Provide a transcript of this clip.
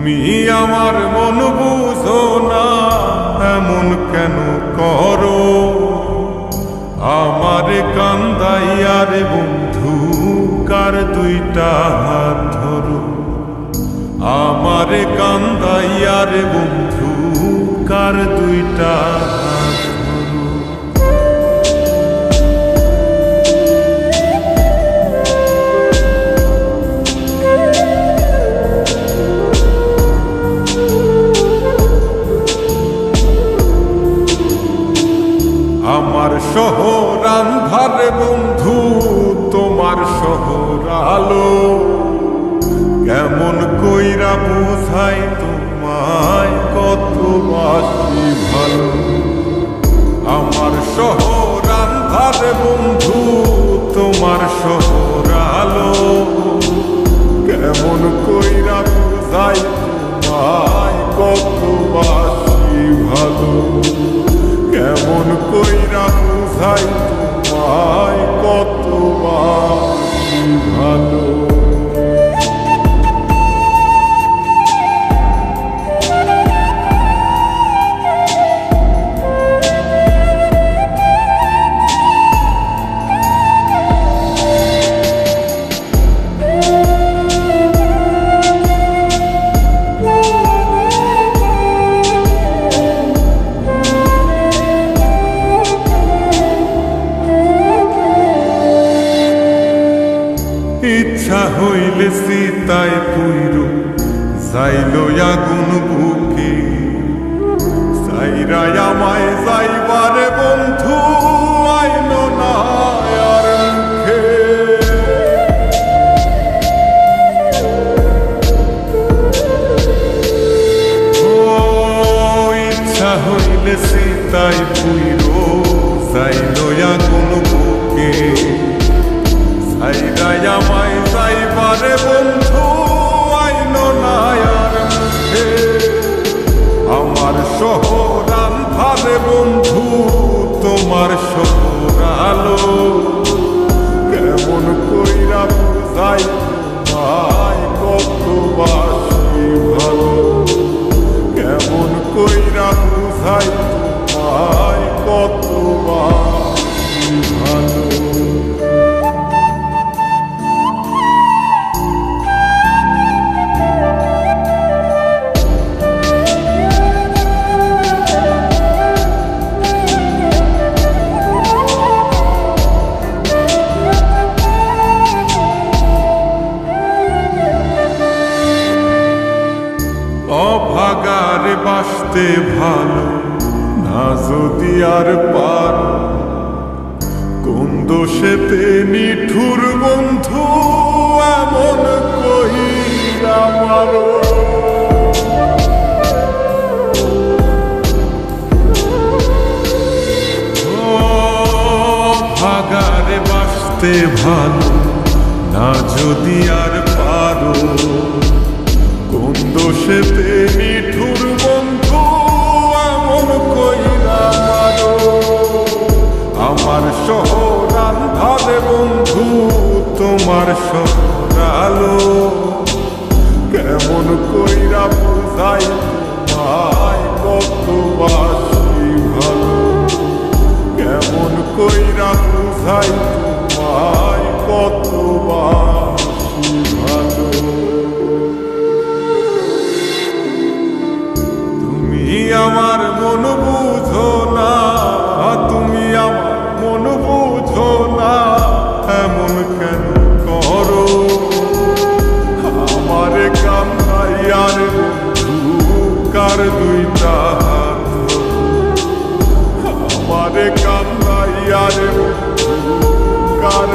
তুমি আমার মন বুঝো না, এমন কেন করো? আমার কান্দাইয়ার বন্ধু কার দুইটা হাত ধরো। আমার কান্দাইয়ার বন্ধু কার দুইটা হাত ধরো। আমার শহর আন্ধার বন্ধু, তোমার শহর আলো। কেমন কইরা বুঝাই তোমায় কত বাসি ভালো। আমার শহর আন্ধার বন্ধু, তোমার শহর আলো। কেমন কইরা বুঝাই তোমায় কত বাসি ভালো। কেমন কইরা বুঝাই তোমায় কত বাসি ভালো। ইচ্ছা হইলে সীতায় পুইর যাইল আগুন বুকে। সাইরা আমায় যাইবারে বন্ধু আইল না আর মুখে। ও ইচ্ছা হইলে সীতায় পুইর যাইল আগুন বুকে। আমায় যাইবারে বন্ধু আইল না আর মুখে। আমার শহর আন্ধারে বন্ধু, তোমার শহর আলো। কেমন কইরা বুঝাই তোমায় কত বাসি ভালো। কেমন কইরা বুঝাই তোমায় কত বাসি ভালো। অভাগারে বাসতে ভালো না যদি আর পার। কোন দোষেতে নিঠুর বন্ধু এমন কইরা মারো। অভাগারে বাসতে ভালো না যদি আর পারো। কোন দোষেতে নিঠুর বন্ধু এমন কইরা মারো। আমার শহর আন্ধারে বন্ধু, তোমার শহর আলো। কেমন কইরা বুঝাই তোমায় কত বাসি ভালো। কেমন কইরা বুঝাই তোমায় কত বাসি ভালো। আমার মন বুঝো না, তুমি আমার মন বুঝো না, এমন কেন করো? আমার কান্দাইয়ার বন্ধু কার দুইটা হাত ধরো। আমার কান্দাইয়ার বন্ধু কার